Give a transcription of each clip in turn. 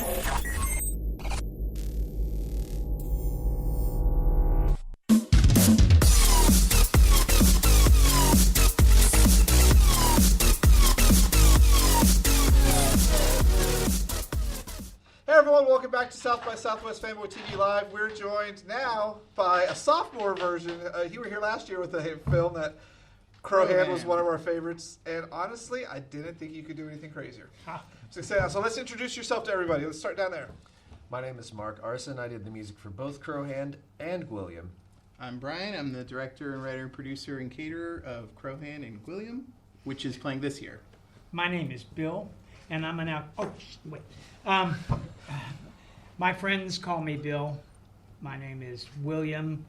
Welcome back to South by Southwest Fanboy TV Live. We're joined now by a sophomore version. You were here last year with a film that Crowhand was one of our favorites, and honestly, I didn't think you could do anything crazier. So let's introduce yourself to everybody. Let's start down there. My name is Mark Arson. I did the music for both Crowhand and Gwilliam. I'm Brian. I'm the director and writer, producer, and caterer of Crowhand and Gwilliam, which is playing this year. My name is Bill, and I'm an my friends call me Bill. My name is William,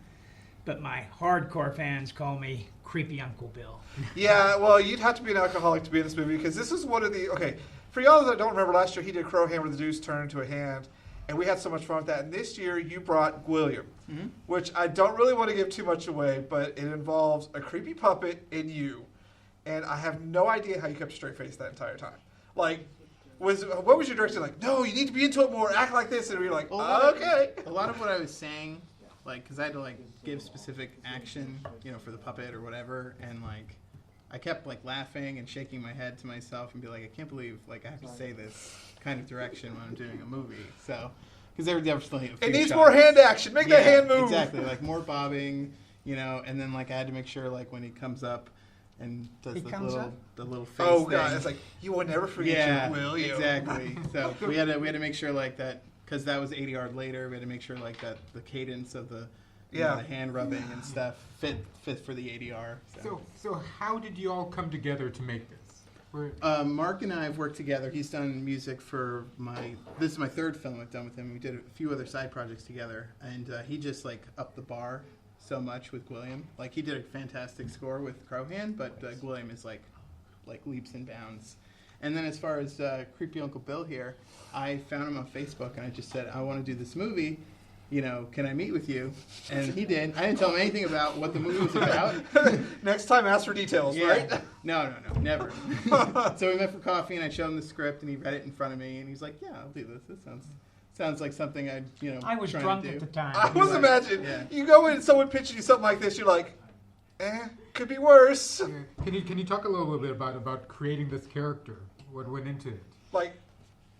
but my hardcore fans call me Creepy Uncle Bill. Yeah, well, you'd have to be an alcoholic to be in this movie, because this is one of the... Okay, for y'all that don't remember, last year he did Crowhand where the dudes turned into a hand, and we had so much fun with that. And this year you brought Gwilliam, which I don't really want to give too much away, but it involves a creepy puppet and you. And I have no idea how you kept a straight face that entire time. Like... What was your direction like? No, you need to be into it more. Act like this, and we were like, okay. A lot of what I was saying, like, because I had to give specific action, for the puppet or whatever, and I kept laughing and shaking my head to myself and be like, I can't believe I have to say this kind of direction when I'm doing a movie. So, because there were definitely it needs more hand action. Make that hand move. Exactly, more bobbing, and then I had to make sure when he comes up. And does the little face thing. God, it's you will never forget you, will you? Exactly. So we had to make sure that, because that was ADR later, we had to make sure that the cadence of the the hand rubbing and stuff fit for the ADR. So how did you all come together to make this? Mark and I have worked together. He's done music for this is my third film I've done with him. We did a few other side projects together, and he just upped the bar so much with Gwilliam. He did a fantastic score with Crowhand, but Gwilliam is leaps and bounds. And then as far as Creepy Uncle Bill here, I found him on Facebook and I just said, I want to do this movie. Can I meet with you? And he did. I didn't tell him anything about what the movie was about. Next time, ask for details, right? No, never. So we met for coffee and I showed him the script and he read it in front of me and he's like, yeah, I'll do this. This sounds like something I'd, I was drunk at the time. I was imagining. You go in and someone pitches you something like this, you're like, could be worse. Yeah. Can you talk a little bit about creating this character? What went into it?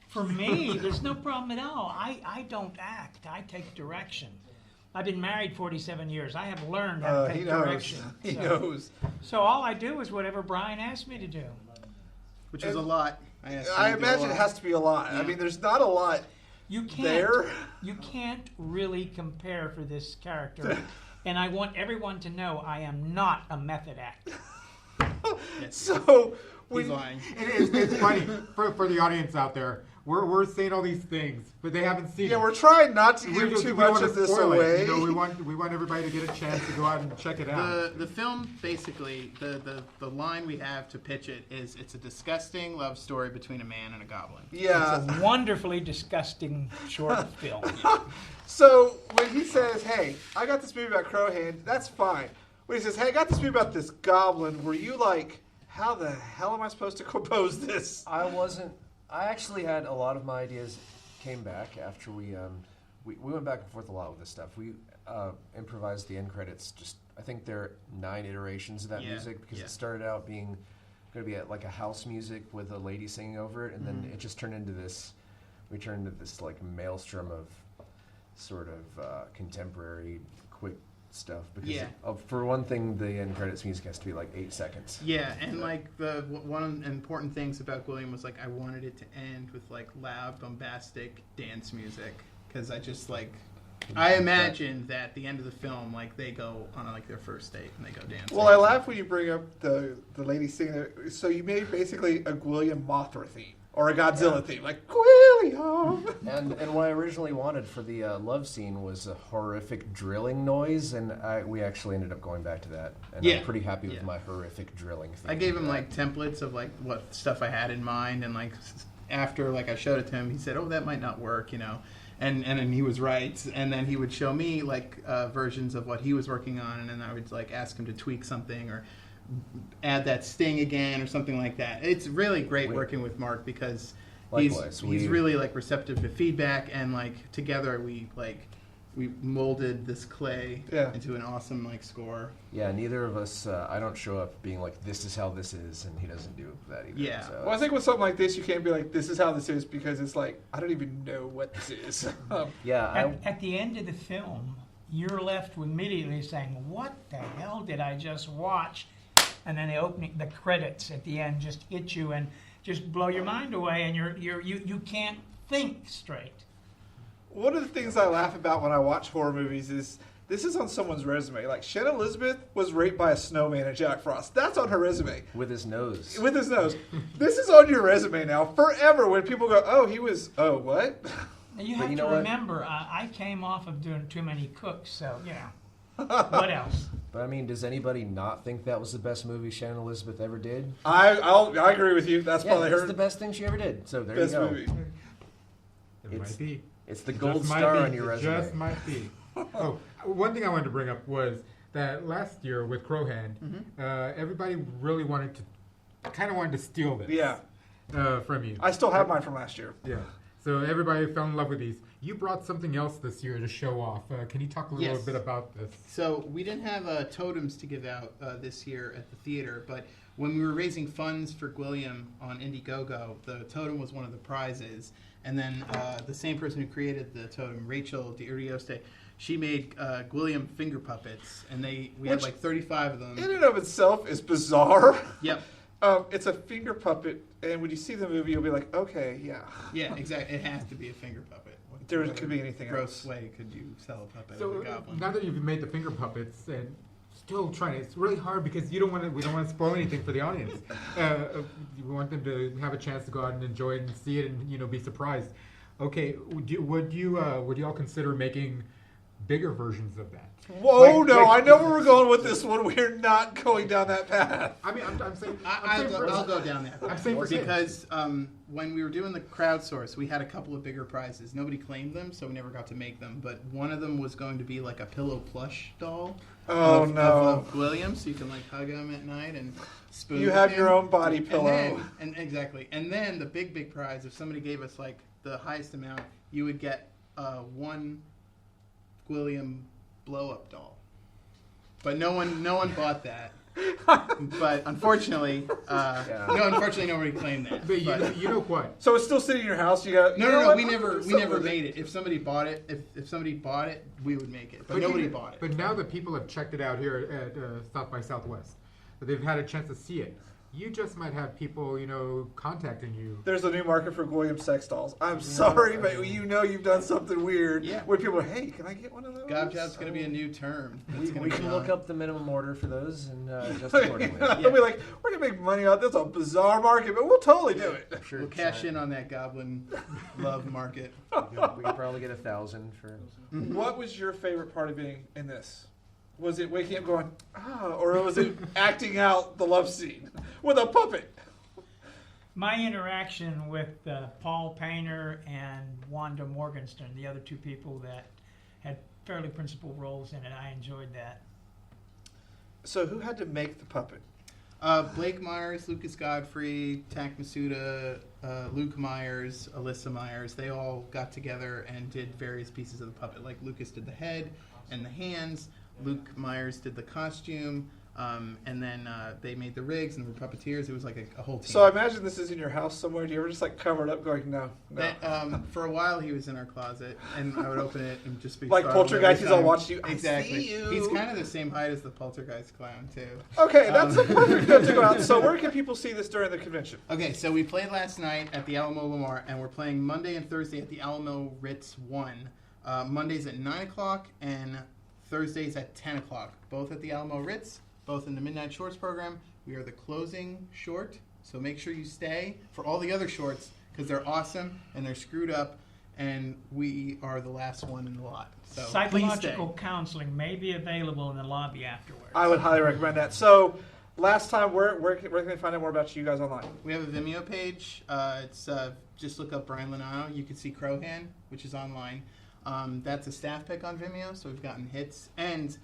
For me, there's no problem at all. I don't act. I take direction. I've been married 47 years. I have learned how to take direction. He knows. So all I do is whatever Brian asked me to do. Which is a lot. I imagine it has to be a lot. Yeah. I mean, there's not a lot. You can't really compare for this character, and I want everyone to know I am not a method actor. So he's lying. It's funny for the audience out there. We're saying all these things, but they haven't seen it. Yeah, we're trying not to give too much of this away. We want everybody to get a chance to go out and check it out. The film, basically, the line we have to pitch it is it's a disgusting love story between a man and a goblin. Yeah. It's a wonderfully disgusting short film. So when he says, hey, I got this movie about Crowhand, that's fine. When he says, hey, I got this movie about this goblin, were you like, how the hell am I supposed to compose this? I wasn't. I actually had a lot of my ideas came back after we went back and forth a lot with this stuff. We improvised the end credits. I think there are 9 iterations of that music because it started out being going to be a house music with a lady singing over it, and then it just turned into this. We turned into this maelstrom of sort of contemporary quick stuff because for one thing, the end credits music has to be 8 seconds. Yeah, and the one of the important things about Gwilliam was I wanted it to end with loud, bombastic dance music because I just I imagined that at the end of the film they go on their first date and they go dancing. Well, I laugh when you bring up the lady singing. So you made basically a Gwilliam Mothra theme. Or a Godzilla theme, Gwilliam. And what I originally wanted for the love scene was a horrific drilling noise, and we actually ended up going back to that. And I'm pretty happy with my horrific drilling theme. I gave him templates of what stuff I had in mind, and after I showed it to him, he said, "Oh, that might not work," and he was right. And then he would show me versions of what he was working on, and then I would ask him to tweak something or add that sting again or something like that. It's really great working with Mark because Likewise, he's really like receptive to feedback, and like together we molded this clay into an awesome like score. Yeah, neither of us. I don't show up being like, "This is how this is," and he doesn't do that either. Yeah. So Well, I think with something like this, you can't be like, "This is how this is," because it's like I don't even know what this is. yeah, At the end of the film, you're left immediately saying, "What the hell did I just watch?" And then the credits at the end just hit you and just blow your mind away, and you can't think straight. One of the things I laugh about when I watch horror movies is this is on someone's resume. Like Shannon Elizabeth was raped by a snowman in Jack Frost. That's on her resume. with his nose. With his nose. This is on your resume now forever. When people go, "Oh, he was," "Oh, what?" And you But have you to know what? remember, I came off of doing too many cooks, so what else? But I mean, does anybody not think that was the best movie Shannon Elizabeth ever did? I agree with you. That's probably it's her the best thing she ever did. So there best you go. movie. It It's- might be. It's the It gold just might star be. on your It resume. just might be. Oh, one thing I wanted to bring up was that last year with Crowhand, everybody really wanted to steal this. Yeah. From you. I still have mine from last year. Yeah. So everybody fell in love with these. You brought something else this year to show off. Can you talk a little Yes. bit about this? So we didn't have totems to give out this year at the theater, but when we were raising funds for Gwilliam on Indiegogo, the totem was one of the prizes. And then the same person who created the totem, Rachel DiUrioste, she made Gwilliam finger puppets, and we had like 35 of them. In and of itself is bizarre. Yep. It's a finger puppet, and when you see the movie, you'll be like, "Okay, yeah." Yeah, exactly. It has to be a finger puppet. There What could be anything gross else. way could you sell a puppet So of a goblin? now that you've made the finger puppets and still trying to, it's really hard because we don't want to spoil anything for the audience. We want them to have a chance to go out and enjoy it and see it and be surprised. Okay, would you all consider making bigger versions of that? Whoa, no! I know where we're going with this one. We're not going down that path. I mean, I'm saying I'll go down that. I'm saying for because when we were doing the crowdsource, we had a couple of bigger prizes. Nobody claimed them, so we never got to make them. But one of them was going to be like a pillow plush doll. Oh, of, no. Of Gwilliam, so you can like hug him at night and spoon. You with have him. your own body pillow. And exactly. And then the big prize, if somebody gave us like the highest amount, you would get one Gwilliam blow up doll. But no one bought that. But unfortunately, nobody claimed that. But you know what? So it's still sitting in your house. You got No. We never made it. If somebody bought it, if somebody bought it, we would make it. But nobody bought it. But now that people have checked it out here at South by Southwest, that they've had a chance to see it, you just might have people, contacting you. There's a new market for Gwilliam sex dolls. I'm sorry, but you've done something weird. Yeah. Where people are, "Hey, can I get one of those?" Gobjob's going to be a new term. We can look up the minimum order for those and adjust accordingly. They'll be like, "We're gonna make money out. That's a bizarre market, but we'll totally do it." I'm sure We'll cash in on that goblin love market. We could probably get 1,000 for. What was your favorite part of being in this? Was it waking up going, or was it acting out the love scene with a puppet? My interaction with Paul Painter and Wanda Morgenstern, the other two people that had fairly principal roles in it, I enjoyed that. So who had to make the puppet? Blake Myers, Lucas Godfrey, Tak Masuda, Luke Myers, Alyssa Myers, they all got together and did various pieces of the puppet. Like Lucas did the head and the hands, Luke Myers did the costume, and then they made the rigs and the puppeteers. It was like a whole team. So I imagine this is in your house somewhere. Do you ever just like cover it up going, no? For a while he was in our closet, and I would open it and just be Like startled Poltergeist, every he's all time. watching you. Exactly. I see you. He's kind of the same height as the Poltergeist clown too. Okay, that's a perfect note to go out. So where can people see this during the convention? Okay, so we played last night at the Alamo Lamar, and we're playing Monday and Thursday at the Alamo Ritz 1. Mondays at 9 o'clock and Thursdays at 10 o'clock, both at the Alamo Ritz, both in the Midnight Shorts program. We are the closing short, so make sure you stay for all the other shorts because they're awesome and they're screwed up, and we are the last one in the lot. So Psychological please stay. counseling may be available in the lobby afterwards. I would highly recommend that. So last time, where can they find out more about you guys online? We have a Vimeo page. It's just look up Brian Lonano. You can see Crowhand, which is online. That's a staff pick on Vimeo, so we've gotten hits. And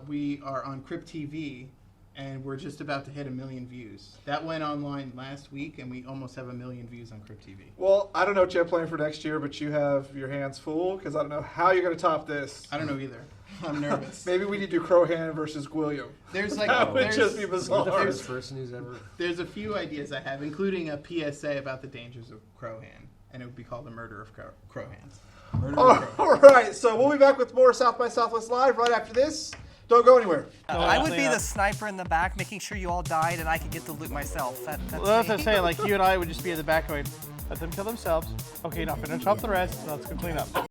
we are on Crypt TV, and we're just about to hit 1 million views. That went online last week, and we almost have 1 million views on Crypt TV. Well, I don't know what you have planned for next year, but you have your hands full because I don't know how you're going to top this. I don't know either. I'm nervous. Maybe we need to do Crowhand versus Gwilliam. There's like That would there's, just be bizarre. The first person who's ever. there's a few ideas I have, including a PSA about the dangers of Crowhand, and it would be called The Murder of Crowhands. All right, so we'll be back with more South by Southwest Live right after this. Don't go anywhere. I would be the sniper in the back, making sure you all died, and I could get the loot myself. That's Well, that's what I'm me. saying. Like, you and I would just be in the back going, let them kill themselves. Okay, now finish off the rest. Let's go clean up.